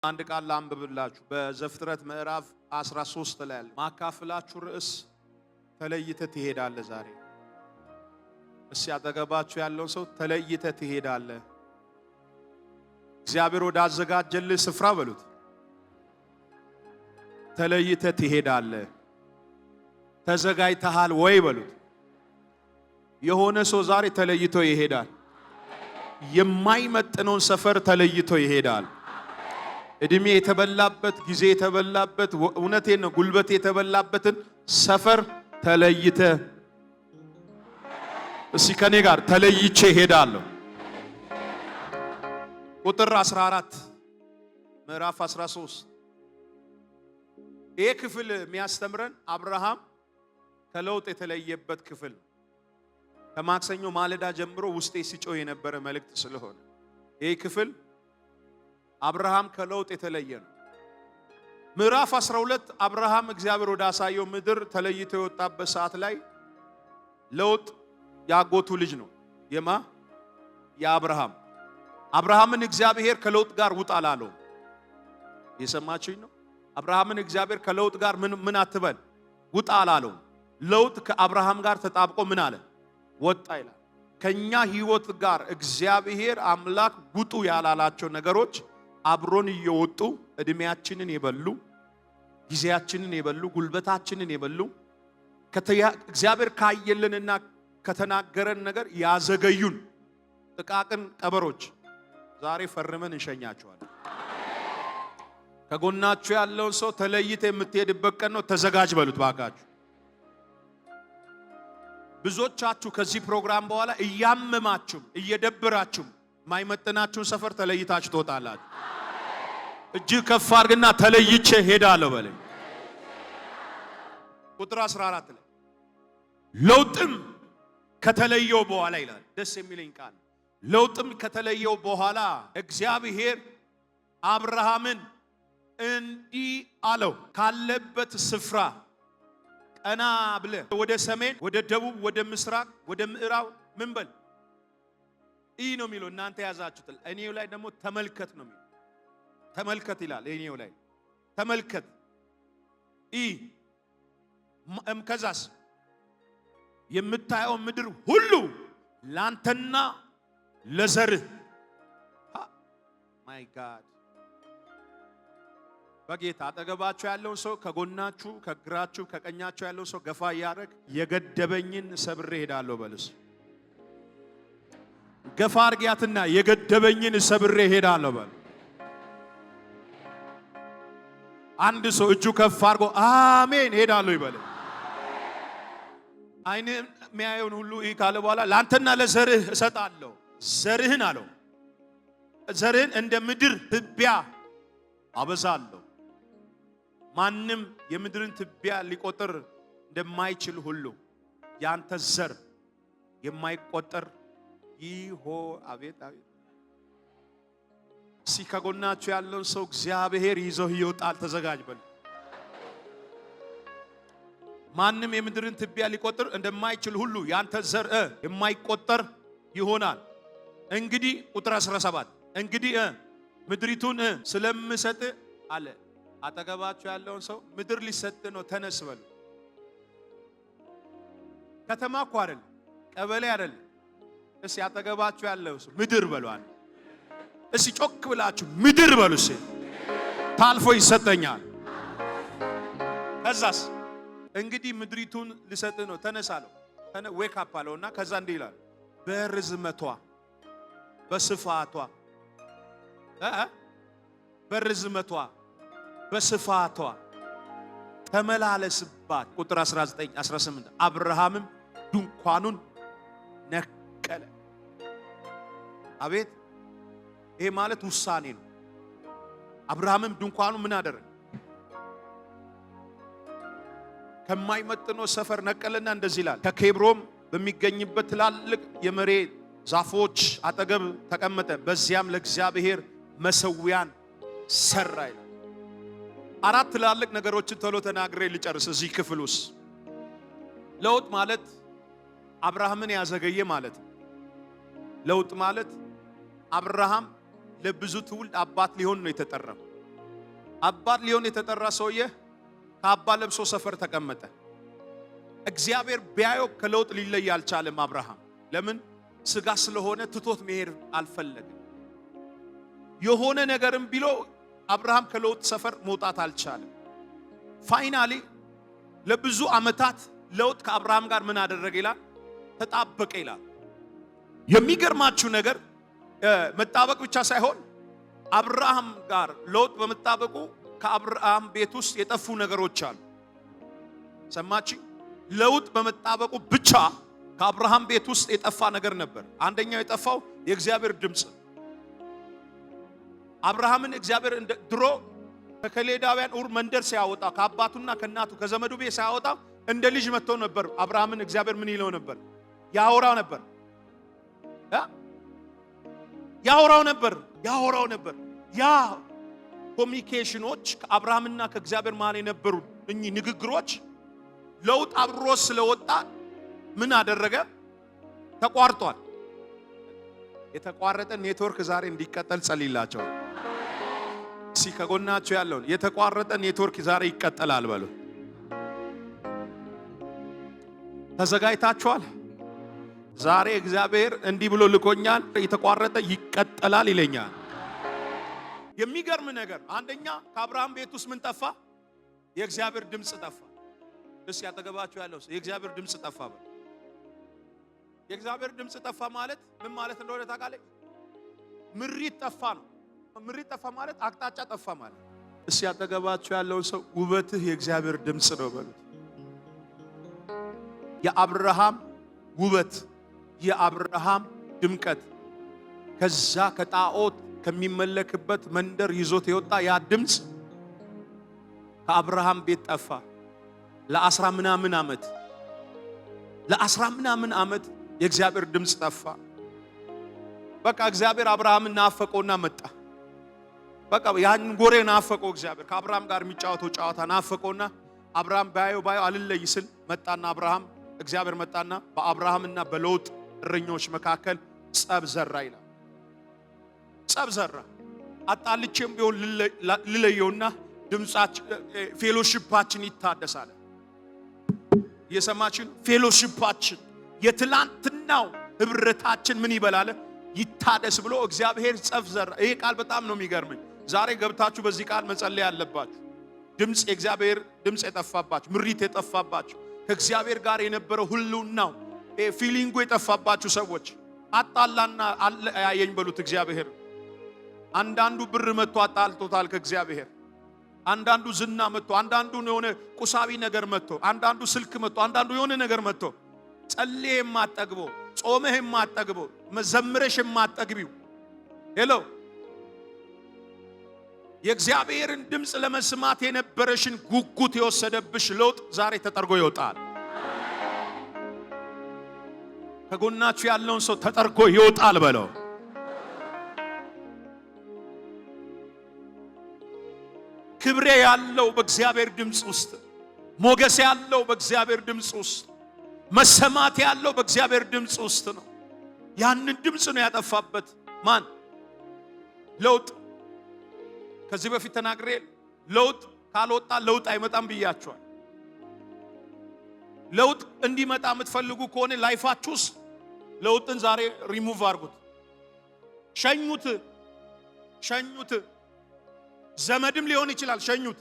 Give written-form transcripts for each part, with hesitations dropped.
አንድ ቃል ላንብብላችሁ በዘፍጥረት ምዕራፍ 13 ላይ ያለ ማካፈላችሁ ርዕስ ተለይተ ትሄዳለህ። ዛሬ እሺ አጠገባችሁ ያለው ሰው ተለይተ ትሄዳለህ። እግዚአብሔር ወዳዘጋጀልህ ስፍራ በሉት ተለይተ ትሄዳለህ። ተዘጋጅተሃል ወይ በሉት። የሆነ ሰው ዛሬ ተለይቶ ይሄዳል። የማይመጥነውን ሰፈር ተለይቶ ይሄዳል። እድሜ የተበላበት ጊዜ የተበላበት እውነቴን ነው ጉልበት የተበላበትን ሰፈር ተለይተ እሺ ከኔ ጋር ተለይቼ ሄዳለሁ። ቁጥር 14 ምዕራፍ 13 ይሄ ክፍል የሚያስተምረን አብርሃም ከለውጥ የተለየበት ክፍል ከማክሰኞ ማለዳ ጀምሮ ውስጤ ሲጮህ የነበረ መልእክት ስለሆነ ይሄ ክፍል አብርሃም ከለውጥ የተለየ ነው። ምዕራፍ 12 አብርሃም እግዚአብሔር ወዳሳየው ምድር ተለይቶ የወጣበት ሰዓት ላይ ለውጥ ያጎቱ ልጅ ነው። አብርሃምን እግዚአብሔር ከለውጥ ጋር ውጣ አላለው። የሰማችሁኝ ነው? አብርሃምን እግዚአብሔር ከለውጥ ጋር ምን አትበል ውጣ አላለው። ለውጥ ከአብርሃም ጋር ተጣብቆ ምን አለ? ወጣ ይላል። ከኛ ህይወት ጋር እግዚአብሔር አምላክ ውጡ ያላላቸው ነገሮች አብሮን እየወጡ እድሜያችንን የበሉ ጊዜያችንን የበሉ ጉልበታችንን የበሉ እግዚአብሔር ካየልንና ከተናገረን ነገር ያዘገዩን ጥቃቅን ቀበሮች ዛሬ ፈርመን እንሸኛቸዋለን። ከጎናችሁ ያለውን ሰው ተለይተ የምትሄድበት ቀን ነው። ተዘጋጅ በሉት ባካችሁ። ብዙዎቻችሁ ከዚህ ፕሮግራም በኋላ እያመማችሁ እየደብራችሁ ማይመጥናችሁን ሰፈር ተለይታችሁ ትወጣላችሁ። እጅግ ከፍ አድርግና ተለይቼ ሄዳለሁ በለኝ። ቁጥር 14 ላይ ለውጥም ከተለየው በኋላ ይላል። ደስ የሚለኝ ቃል ለውጥም ከተለየው በኋላ እግዚአብሔር አብርሃምን እንዲህ አለው፣ ካለበት ስፍራ ቀና ብለህ ወደ ሰሜን፣ ወደ ደቡብ፣ ወደ ምስራቅ፣ ወደ ምዕራብ ምን በል ይህ ነው የሚለው። እናንተ ያዛችሁት እኔው ላይ ደግሞ ተመልከት ነው የሚለው። ተመልከት ይላል። እኔው ላይ ተመልከት ከዛስ የምታየው ምድር ሁሉ ላንተና ለዘርህ ማይ ጋድ በጌታ አጠገባችሁ ያለው ሰው ከጎናችሁ ከግራችሁ ከቀኛችሁ ያለው ሰው ገፋ ያረግ የገደበኝን ሰብሬ ሄዳለሁ በልስ። ገፋ አርጊያትና የገደበኝን ሰብሬ ሄዳለሁ በል። አንድ ሰው እጁ ከፍ አርጎ አሜን ሄዳለሁ ይበል። አይኔ የሚያየውን ሁሉ ይህ ካለ በኋላ ላንተና ለዘርህ እሰጣለሁ። ዘርህን አለው ዘርህን እንደ ምድር ትቢያ አበዛለሁ። ማንም የምድርን ትቢያ ሊቆጥር እንደማይችል ሁሉ ያንተ ዘር የማይቆጠር ይሆ አቤት አቤት። ከጎናችሁ ያለውን ሰው እግዚአብሔር ይዞህ ይወጣል። ተዘጋጅ በል። ማንም የምድርን ትቢያ ሊቆጥር እንደማይችል ሁሉ ያንተ ዘር የማይቆጠር ይሆናል። እንግዲህ ቁጥር 17 እንግዲህ ምድሪቱን ስለምሰጥ አለ። አጠገባችሁ ያለውን ሰው ምድር ሊሰጥ ነው ተነስ በሉ። ከተማ እኮ አይደል፣ ቀበሌ አይደል። እስቲ አጠገባችሁ ያለው ሰው ምድር በሏል። እስቲ ጮክ ብላችሁ ምድር በሉ። እስቲ ታልፎ ይሰጠኛል። ከዛስ እንግዲህ ምድሪቱን ሊሰጥ ነው ተነስ አለው። ዌክ አፕ አለውና ከዛ እንዲህ ይላል በርዝመቷ በስፋቷ በርዝመቷ በስፋቷ ተመላለስባት። ቁጥር 19 18 አብርሃምም ድንኳኑን ነቀለ። አቤት ይሄ ማለት ውሳኔ ነው። አብርሃምም ድንኳኑ ምን አደረገ? ከማይመጥነው ሰፈር ነቀለና እንደዚህ ይላል ከኬብሮም በሚገኝበት ትላልቅ የመሬት ዛፎች አጠገብ ተቀመጠ። በዚያም ለእግዚአብሔር መሰዊያን ሰራ ይላል። አራት ትላልቅ ነገሮችን ቶሎ ተናግሬ ልጨርስ እዚህ ክፍል ውስጥ። ለውጥ ማለት አብርሃምን ያዘገየ ማለት ነው። ለውጥ ማለት አብርሃም ለብዙ ትውልድ አባት ሊሆን ነው የተጠራው። አባት ሊሆን የተጠራ ሰውዬ ካባ ለብሶ ሰፈር ተቀመጠ። እግዚአብሔር ቢያየው ከለውጥ ሊለይ አልቻለም አብርሃም። ለምን? ስጋ ስለሆነ ትቶት መሄድ አልፈለገም። የሆነ ነገርም ቢሎ አብርሃም ከለውጥ ሰፈር መውጣት አልቻለም። ፋይናሊ ለብዙ ዓመታት ለውጥ ከአብርሃም ጋር ምን አደረገ ይላል? ተጣበቀ ይላል። የሚገርማችሁ ነገር መጣበቅ ብቻ ሳይሆን አብርሃም ጋር ለውጥ በመጣበቁ ከአብርሃም ቤት ውስጥ የጠፉ ነገሮች አሉ። ሰማች? ለውጥ በመጣበቁ ብቻ ከአብርሃም ቤት ውስጥ የጠፋ ነገር ነበር። አንደኛው የጠፋው የእግዚአብሔር ድምጽ። አብርሃምን እግዚአብሔር ድሮ ከከሌዳውያን ኡር መንደር ሲያወጣ ከአባቱና ከእናቱ ከዘመዱ ቤት ሲያወጣ እንደ ልጅ መጥቶ ነበር። አብርሃምን እግዚአብሔር ምን ይለው ነበር? ያወራው ነበር። ያ ኮሚኒኬሽኖች ከአብርሃምና ከእግዚአብሔር መሃል የነበሩ እኚህ ንግግሮች ለውጥ አብሮ ስለወጣ ምን አደረገ? ተቋርጧል። የተቋረጠ ኔትወርክ ዛሬ እንዲቀጠል ጸልይላቸው። ከጎናቸው ያለውን የተቋረጠ ኔትወርክ ዛሬ ይቀጠላል በሉ። ተዘጋጅታችኋል? ዛሬ እግዚአብሔር እንዲህ ብሎ ልኮኛል፣ የተቋረጠ ይቀጠላል ይለኛል። የሚገርም ነገር አንደኛ ከአብርሃም ቤት ውስጥ ምን ጠፋ? የእግዚአብሔር ድምጽ ጠፋ። እስኪ ያጠገባችሁ ያለው የእግዚአብሔር ድምጽ ጠፋ በሉ። የእግዚአብሔር ድምጽ ጠፋ ማለት ምን ማለት እንደሆነ ታውቃለህ? ምሪት ጠፋ ነው። ምሪት ጠፋ ማለት አቅጣጫ ጠፋ ማለት። እስኪ ያጠገባችሁ ያለው ሰው ውበትህ የእግዚአብሔር ድምጽ ነው በሉት። የአብርሃም ውበት፣ የአብርሃም ድምቀት ከዛ ከጣዖት ከሚመለክበት መንደር ይዞት የወጣ ያ ድምጽ ከአብርሃም ቤት ጠፋ። ለአስራ ምናምን ዓመት የእግዚአብሔር ድምጽ ጠፋ። በቃ እግዚአብሔር አብርሃምን ናፈቀውና መጣ። በቃ ያን ጎሬ ናፈቀው እግዚአብሔር። ከአብርሃም ጋር የሚጫወተው ጨዋታ ናፈቀውና አብርሃም ባየው አልለይ ስል መጣና እግዚአብሔር መጣና በአብርሃምና በሎጥ እረኞች መካከል ጸብ ዘራ ይላል። ጸብ ዘራ። አጣልቼም ቢሆን ልለየውና ድምጻችን ፌሎሺፓችን ይታደሳል። የሰማችን ፌሎሺፓችን የትላንትናው ህብረታችን ምን ይበላል? ይታደስ ብሎ እግዚአብሔር ጸብ ዘራ። ይሄ ቃል በጣም ነው የሚገርመኝ። ዛሬ ገብታችሁ በዚህ ቃል መጸለይ ያለባችሁ። ድምጽ የእግዚአብሔር ድምጽ የጠፋባችሁ፣ ምሪት የጠፋባችሁ፣ ከእግዚአብሔር ጋር የነበረው ሁሉናው ፊሊንጉ የጠፋባችሁ ሰዎች አጣላና አለያየኝ በሉት እግዚአብሔር። አንዳንዱ ብር መጥቶ አጣልቶታል ከእግዚአብሔር። አንዳንዱ ዝና መጥቶ፣ አንዳንዱ የሆነ ቁሳዊ ነገር መጥቶ፣ አንዳንዱ ስልክ መጥቶ፣ አንዳንዱ የሆነ ነገር መጥቶ ጸልዬ የማጠግበው ጾመህ የማጠግበው መዘምረሽ የማጠግቢው ሄሎ የእግዚአብሔርን ድምጽ ለመስማት የነበረሽን ጉጉት የወሰደብሽ ለውጥ ዛሬ ተጠርጎ ይወጣል። ከጎናችሁ ያለውን ሰው ተጠርጎ ይወጣል በለው። ክብሬ ያለው በእግዚአብሔር ድምጽ ውስጥ፣ ሞገስ ያለው በእግዚአብሔር ድምጽ ውስጥ፣ መሰማት ያለው በእግዚአብሔር ድምጽ ውስጥ ነው። ያንን ድምጽ ነው ያጠፋበት ማን? ለውጥ። ከዚህ በፊት ተናግሬ ለውጥ ካልወጣ ለውጥ አይመጣም ብያችኋል። ለውጥ እንዲመጣ የምትፈልጉ ከሆነ ላይፋችሁ ውስጥ ለውጥን ዛሬ ሪሙቭ አድርጉት። ሸኙት። ዘመድም ሊሆን ይችላል። ሸኙት።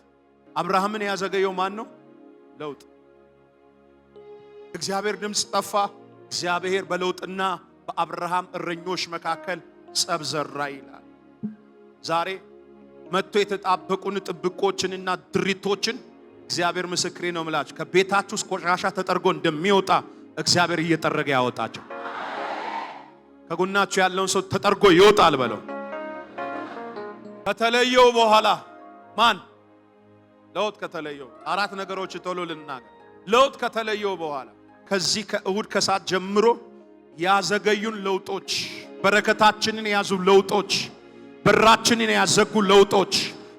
አብርሃምን ያዘገየው ማን ነው? ለውጥ። እግዚአብሔር ድምጽ ጠፋ። እግዚአብሔር በለውጥና በአብርሃም እረኞች መካከል ጸብ ዘራ ይላል። ዛሬ መጥቶ የተጣበቁን ጥብቆችንና ድሪቶችን እግዚአብሔር ምስክሬ ነው የምላችሁ ከቤታችሁ ውስጥ ቆሻሻ ተጠርጎ እንደሚወጣ እግዚአብሔር እየጠረገ ያወጣቸው። ከጎናችሁ ያለውን ሰው ተጠርጎ ይወጣል በለው። ከተለየው በኋላ ማን? ለውጥ ከተለየው አራት ነገሮች ቶሎ ልናገር። ለውጥ ከተለየው በኋላ ከዚህ ከእሁድ ከሰዓት ጀምሮ ያዘገዩን ለውጦች፣ በረከታችንን የያዙ ለውጦች፣ በራችንን ያዘጉ ለውጦች፣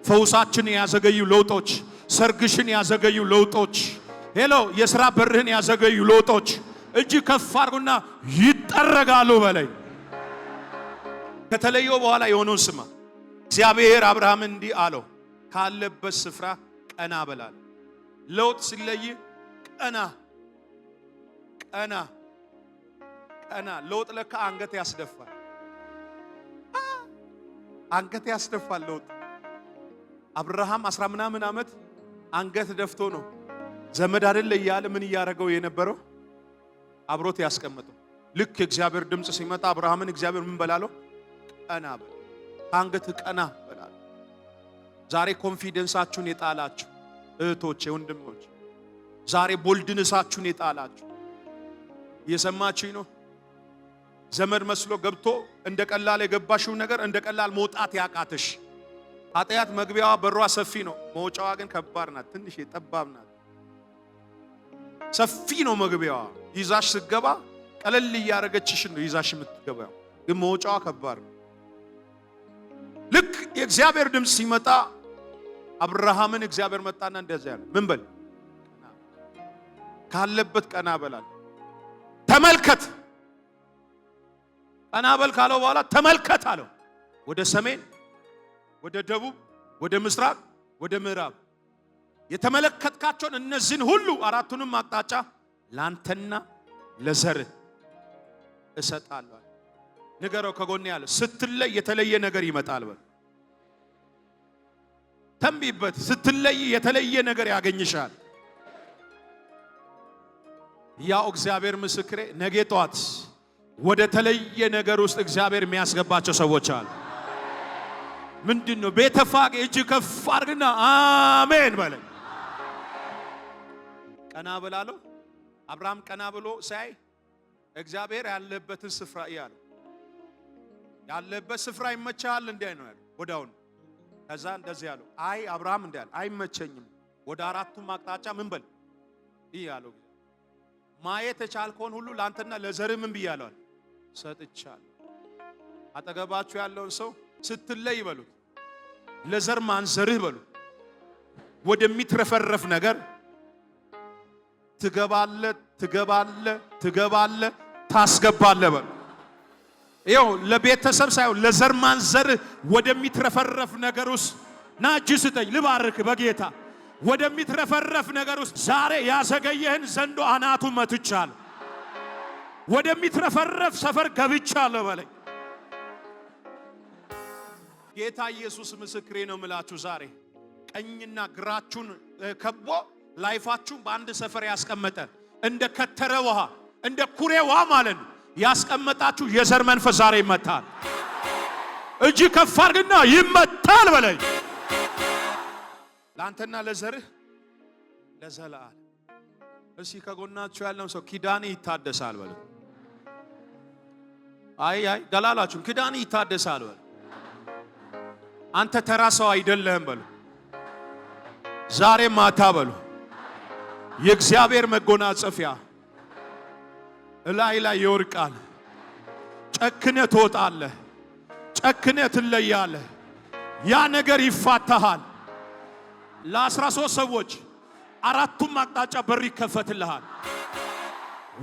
ፈውሳችንን ያዘገዩ ለውጦች፣ ሰርግሽን ያዘገዩ ለውጦች፣ ሄሎ የሥራ በርህን ያዘገዩ ለውጦች እጅ ከፍ አድርጉና ይጠረጋሉ በላይ። ከተለየው በኋላ የሆነውን ስማ። እግዚአብሔር አብርሃም እንዲህ አለው፣ ካለበት ስፍራ ቀና በላል። ለውጥ ሲለይ ቀና ቀና ቀና። ለውጥ ለካ አንገት ያስደፋል። አንገት ያስደፋል ለውጥ። አብርሃም 10 ምናምን ዓመት አንገት ደፍቶ ነው ዘመድ አይደለ እያለ ምን እያደረገው የነበረው አብሮት ያስቀመጠው። ልክ እግዚአብሔር ድምጽ ሲመጣ አብርሃምን እግዚአብሔር ምን በላለው? ቀና በል፣ አንገት ቀና በላል። ዛሬ ኮንፊደንሳችሁን የጣላችሁ እህቶቼ፣ ወንድሞች፣ ዛሬ ቦልድነሳችሁን የጣላችሁ እየሰማችሁኝ ነው? ዘመድ መስሎ ገብቶ እንደ ቀላል የገባሽው ነገር እንደ ቀላል መውጣት ያቃተሽ ኃጢአት መግቢያዋ በሯ ሰፊ ነው፣ መውጫዋ ግን ከባድ ናት። ትንሽ ጠባብ ናት። ሰፊ ነው መግቢያዋ። ይዛሽ ስገባ ቀለል እያረገችሽ ነው ይዛሽ የምትገባው፣ ግን መውጫዋ ከባድ ነው። ልክ የእግዚአብሔር ድምጽ ሲመጣ አብርሃምን እግዚአብሔር መጣና እንደዚያ ያለ ምን በል? ካለበት ቀና በላል። ተመልከት። ቀና በል ካለው በኋላ ተመልከት አለው። ወደ ሰሜን፣ ወደ ደቡብ፣ ወደ ምስራቅ፣ ወደ ምዕራብ የተመለከትካቸውን እነዚህን ሁሉ አራቱንም አቅጣጫ ላንተና ለዘርህ እሰጣለሁ። ንገረው ከጎን ያለ ስትለይ የተለየ ነገር ይመጣል በል። ተንቢበት። ስትለይ የተለየ ነገር ያገኝሻል። ያው እግዚአብሔር ምስክሬ፣ ነገ ጧት ወደ ተለየ ነገር ውስጥ እግዚአብሔር የሚያስገባቸው ሰዎች አሉ። ምንድነው? ቤተፋቅ እጅ ከፍ አድርግና አሜን በለኝ። ቀና ብላለሁ። አብርሃም ቀና ብሎ ሳይ እግዚአብሔር ያለበትን ስፍራ ያለው ያለበት ስፍራ ይመቻል እንዴ ነው ያለው ወዳውን። ከዛ እንደዚህ ያለው አይ አብርሃም እንዴ ያለው አይመቸኝም፣ ወደ አራቱም አቅጣጫ ምን በል ይያለው። ማየት የቻልከውን ሁሉ ላንተና ለዘርህ ምን ብያለሁ ሰጥቻለሁ። አጠገባችሁ ያለውን ሰው ስትለይ ይበሉት፣ ለዘር ማንዘርህ በሉት፣ ወደሚትረፈረፍ ነገር ትገባለ ትገባለ ትገባለ ታስገባለ በሉ። ይኸው ለቤተሰብ ሳይሆን ለዘር ማንዘርህ ወደሚትረፈረፍ ነገር ውስጥ ና እጅ ስጠኝ ልባርክ በጌታ ወደሚትረፈረፍ ነገር ውስጥ ዛሬ ያዘገየህን ዘንዶ አናቱ መትቻለሁ። ወደሚትረፈረፍ ሰፈር ገብቻለሁ በለኝ። ጌታ ኢየሱስ ምስክሬ ነው ምላችሁ። ዛሬ ቀኝና ግራችሁን ከቦ ላይፋችሁ በአንድ ሰፈር ያስቀመጠ እንደ ከተረ ውሃ እንደ ኩሬ ውሃ ማለት ነው ያስቀመጣችሁ የዘር መንፈስ ዛሬ ይመታል። እጅ ከፍ አድርግና ይመታል በለኝ። ላንተና ለዘርህ ለዘላለም። እሺ ከጎናችሁ ያለው ሰው ኪዳን ይታደሳል በሉ። አይ ደላላችሁ ኪዳን ይታደሳል በሉ። አንተ ተራ ሰው አይደለህም በሉ። ዛሬ ማታ በሉ የእግዚአብሔር መጎናጸፊያ እላይ ላይ ይወርቃል። ጨክነ ትወጣለህ፣ ጨክነ ትለያለህ። ያ ነገር ይፋታሃል። ለ13 ሰዎች አራቱም አቅጣጫ በር ይከፈትልሃል።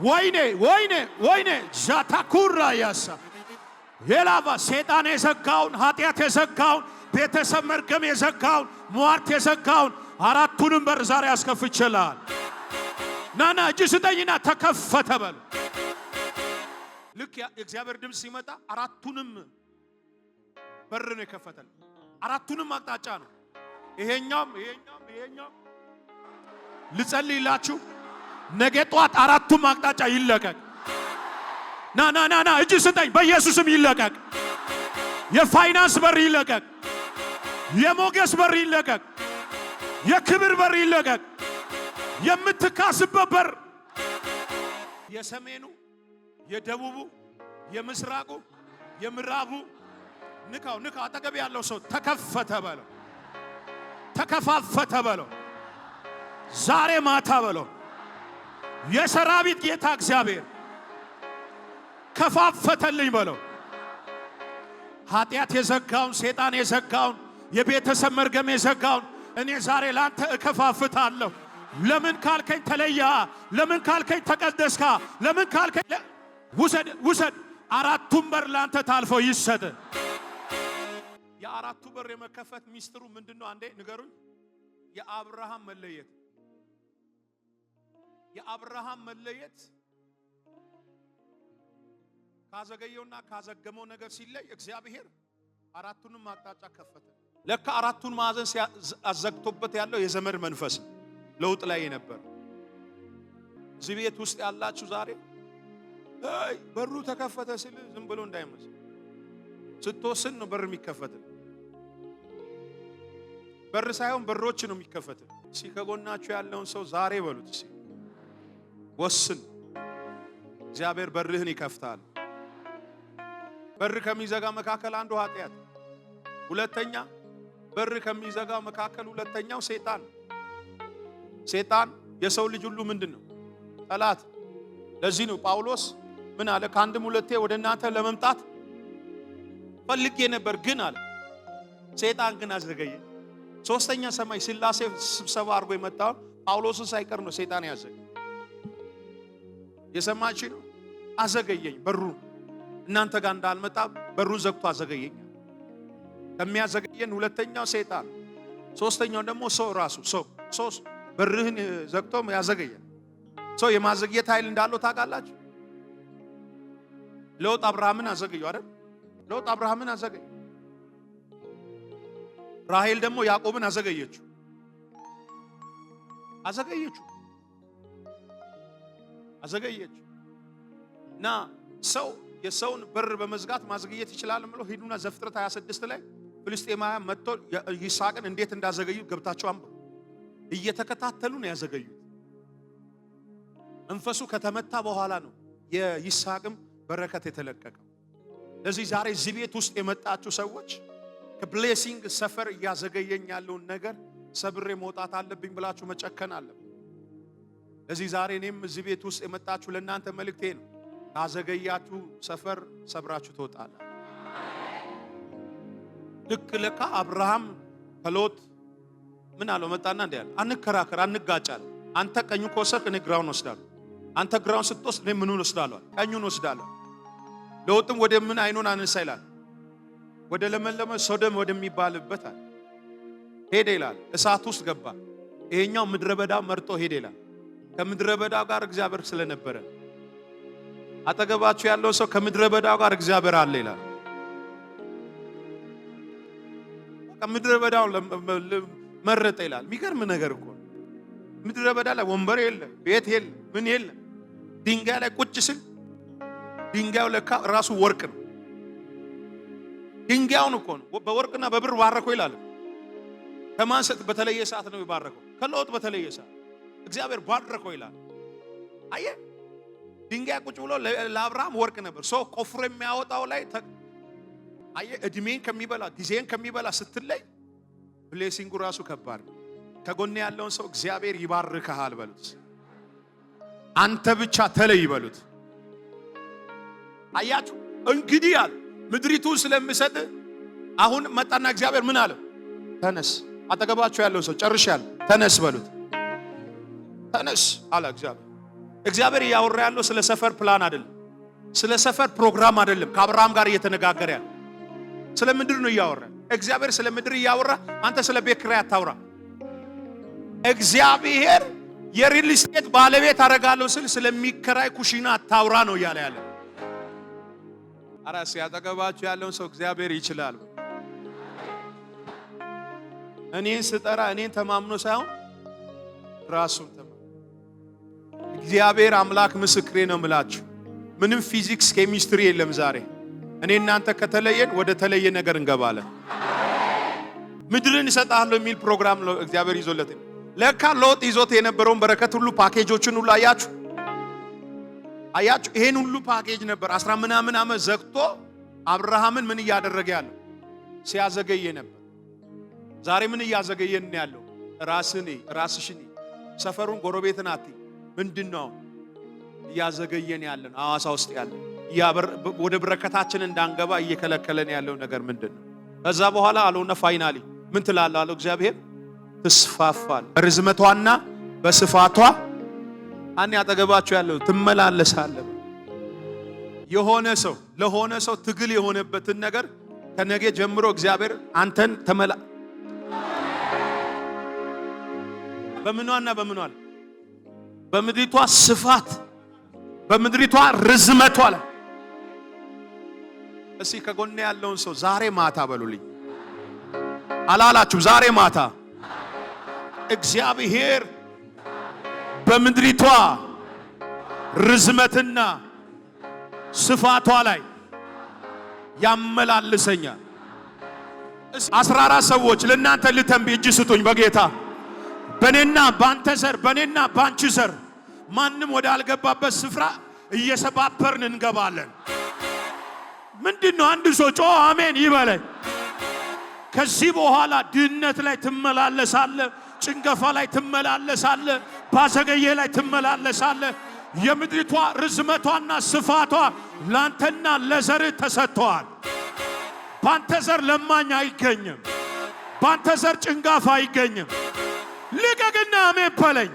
ወይኔ ወይኔ ወይኔ ጃታኩራ ያሳ የላባ ሰይጣን የዘጋውን ኃጢአት የዘጋውን ቤተሰብ መርገም የዘጋውን ሟርት የዘጋውን አራቱንም በር ዛሬ ያስከፍችልሃል። ናና እጅ ስጠኝና ተከፈተ በል። ልክ የእግዚአብሔር ድምጽ ሲመጣ አራቱንም በር ነው የከፈተል። አራቱንም አቅጣጫ ነው። ይሄኛም ልጸልይላችሁ። ነገ ጧት አራቱም አቅጣጫ ይለቀቅ። ና እጅ ስጠኝ በኢየሱስም ይለቀቅ። የፋይናንስ በር ይለቀቅ። የሞገስ በር ይለቀቅ። የክብር በር ይለቀቅ። የምትካስበት በር የሰሜኑ፣ የደቡቡ፣ የምስራቁ፣ የምዕራቡ ንካው አጠገብ ያለው ሰው ተከፈተ በለው። ተከፋፈተ በለው። ዛሬ ማታ በለው የሰራዊት ጌታ እግዚአብሔር ከፋፈተልኝ በለው። ኃጢአት የዘጋውን ሰይጣን የዘጋውን የቤተሰብ መርገም የዘጋውን እኔ ዛሬ ላንተ እከፋፍታለሁ። ለምን ካልከኝ ተለያ፣ ለምን ካልከኝ ተቀደስካ፣ ለምን ካልከኝ ውሰድ። አራቱም በር ላንተ ታልፎ ይሰጥ። የአራቱ በር የመከፈት ሚስጥሩ ምንድነው? አንዴ ንገሩኝ። የአብርሃም መለየት ካዘገየውና ካዘገመው ነገር ሲለይ እግዚአብሔር አራቱንም አቅጣጫ ከፈተ። ለካ አራቱን ማዕዘን አዘግቶበት ያለው የዘመድ መንፈስ ለውጥ ላይ ነበር። እዚህ ቤት ውስጥ ያላችሁ ዛሬ በሩ ተከፈተ ሲል ዝም ብሎ እንዳይመስል፣ ስትወስን ነው በር የሚከፈትል። በር ሳይሆን በሮች ነው የሚከፈትል። እሺ ከጎናችሁ ያለውን ሰው ዛሬ በሉት፣ እሺ ወስን፣ እግዚአብሔር በርህን ይከፍታል። በር ከሚዘጋ መካከል አንዱ ኃጢአት፣ ሁለተኛ በር ከሚዘጋ መካከል ሁለተኛው ሰይጣን። ሰይጣን የሰው ልጅ ሁሉ ምንድነው? ጠላት። ለዚህ ነው ጳውሎስ ምን አለ? ከአንድም ሁለቴ ወደ እናንተ ለመምጣት ፈልጌ ነበር ግን አለ ሰይጣን ግን አዘገየ። ሶስተኛ ሰማይ ስላሴ ስብሰባ አድርጎ የመጣው ጳውሎስን ሳይቀር ነው ሰይጣን ያዘገየ። የሰማች ነው። አዘገየኝ፣ በሩን እናንተ ጋር እንዳልመጣ በሩን ዘግቶ አዘገየኝ። ከሚያዘገየን ሁለተኛው ሰይጣን፣ ሶስተኛው ደግሞ ሰው ራሱ። ሰው በርህን ዘግቶ ያዘገየን። ሰው የማዘግየት ኃይል እንዳለው ታውቃላችሁ። ሎጥ አብርሃምን አዘገየው አይደል? ሎጥ አብርሃምን አዘገየ። ራሔል ደግሞ ያዕቆብን አዘገየችው። እና ሰው የሰውን በር በመዝጋት ማዘግየት ይችላል ብሎ ሂዱና ዘፍጥረት 26 ላይ ፍልስጤማውያን መጥቶ ይስሐቅን እንዴት እንዳዘገዩ ገብታቸው አንብቡ። እየተከታተሉ ነው ያዘገዩት። መንፈሱ ከተመታ በኋላ ነው የይስሐቅም በረከት የተለቀቀው። ለዚህ ዛሬ እዚህ ቤት ውስጥ የመጣችሁ ሰዎች ከብሌሲንግ ሰፈር እያዘገየኝ ያለውን ነገር ሰብሬ መውጣት አለብኝ ብላችሁ መጨከን አለብኝ። ለዚህ ዛሬ እኔም እዚህ ቤት ውስጥ የመጣችሁ ለእናንተ መልእክቴ ነው። ካዘገያችሁ ሰፈር ሰብራችሁ ትወጣለ። ልክ ለካ አብርሃም ከሎጥ ምን አለው? መጣና እንዲህ አለ፣ አንከራከር፣ አንጋጫለን። አንተ ቀኙን ከወሰድክ እኔ ግራውን ወስዳለሁ፣ አንተ ግራውን ስትወስድ እኔ ምኑን ወስዳለሁ? ቀኙን ወስዳለሁ። ሎጥም ወደ ምን አይኑን አነሳ ይላል? ወደ ለመለመ ሶዶም ወደሚባልበት ሄደ ይላል። እሳት ውስጥ ገባ። ይሄኛው ምድረ በዳ መርጦ ሄደ ይላል። ከምድረ በዳው ጋር እግዚአብሔር ስለነበረ አጠገባችሁ ያለው ሰው ከምድረ በዳው ጋር እግዚአብሔር አለ ይላል። ከምድረ በዳው መረጠ ይላል። የሚገርም ነገር እኮ ምድረ በዳ ላይ ወንበር የለ፣ ቤት የለ፣ ምን የለ። ድንጋይ ላይ ቁጭ ስል ድንጋዩ ለካ ራሱ ወርቅ ነው። ድንጋዩን እኮ ነው በወርቅና በብር ባረከው ይላል። ከማንሰጥ በተለየ ሰዓት ነው የባረከው። ከሎጥ በተለየ ሰዓት እግዚአብሔር ባረከው ይላል። አየ ድንጋይ ቁጭ ብሎ ለአብርሃም ወርቅ ነበር። ሰው ቆፍሮ የሚያወጣው ላይ አየ እድሜን ከሚበላ ጊዜን ከሚበላ ስትለይ ብሌሲንጉ ራሱ ከባድ ነው። ከጎኔ ያለውን ሰው እግዚአብሔር ይባርክሃል በሉት። አንተ ብቻ ተለይ በሉት። አያችሁ እንግዲህ አለ ምድሪቱን ስለምሰጥ አሁን መጣና እግዚአብሔር ምን አለው? ተነስ። አጠገባችሁ ያለው ሰው ጨርሻለሁ ተነስ በሉት። ተነስ አለ እግዚአብሔር። እግዚአብሔር እያወራ ያለው ስለ ሰፈር ፕላን አይደለም፣ ስለ ሰፈር ፕሮግራም አይደለም። ከአብርሃም ጋር እየተነጋገረ ያለው ስለ ምድር ነው እያወራ። እግዚአብሔር ስለ ምድር እያወራ፣ አንተ ስለ ቤት ኪራይ አታውራ። እግዚአብሔር የሪል ስቴት ባለቤት አደርጋለሁ ስል ስለሚከራይ ኩሽና አታውራ ነው እያለ ያለው። አራስ ያጠገባችሁ ያለውን ሰው እግዚአብሔር ይችላል። እኔን ስጠራ እኔን ተማምኖ ሳይሆን ራሱን ተማምኖ። እግዚአብሔር አምላክ ምስክሬ ነው የምላችሁ። ምንም ፊዚክስ ኬሚስትሪ የለም። ዛሬ እኔ እናንተ ከተለየን ወደ ተለየ ነገር እንገባለን። ምድርን እሰጥሃለሁ የሚል ፕሮግራም ነው እግዚአብሔር ይዞለት። ለካ ሎጥ ይዞት የነበረውን በረከት ሁሉ ፓኬጆችን ሁሉ አያችሁ። ይሄን ሁሉ ፓኬጅ ነበር 10 ምናምን ዓመት ዘግቶ አብርሃምን ምን እያደረገ ያለው? ሲያዘገየ ነበር። ዛሬ ምን እያዘገየን ያለው? ራስሽን ሰፈሩን ጎረቤትን አትይ። ምንድነው እያዘገየን ያለን? ሐዋሳ ውስጥ ያለን ወደ በረከታችን እንዳንገባ እየከለከለን ያለው ነገር ምንድነው? ከዛ በኋላ አለውና ፋይናሊ ምን ትላለህ አለው እግዚአብሔር። ትስፋፋል በርዝመቷና በስፋቷ አን ያጠገባችሁ ያለው ትመላለሳለህ። ለሆነ ሰው ትግል የሆነበትን ነገር ከነገ ጀምሮ እግዚአብሔር አንተን በምኗና በምኗል በምድሪቷ ስፋት በምድሪቷ ርዝመቷ ላይ እስኪ ከጎኔ ያለውን ሰው ዛሬ ማታ በሉልኝ አላላችሁ ዛሬ ማታ እግዚአብሔር በምድሪቷ ርዝመትና ስፋቷ ላይ ያመላልሰኛል። 14 ሰዎች ለእናንተ ልተንብ እጅ ስጡኝ በጌታ በኔና ባንተ ዘር በኔና ባንቺ ዘር ማንም ወደ አልገባበት ስፍራ እየሰባበርን እንገባለን። ምንድነው? አንድ ሰው ጮ አሜን ይበለኝ። ከዚህ በኋላ ድህነት ላይ ትመላለሳለ፣ ጭንገፋ ላይ ትመላለሳለ፣ ባዘገየ ላይ ትመላለሳለ። የምድሪቷ ርዝመቷና ስፋቷ ላንተና ለዘር ተሰጥቷል። ባንተ ዘር ለማኝ አይገኝም። ባንተ ዘር ጭንጋፋ አይገኝም። ልቀቅና አሜን በለኝ።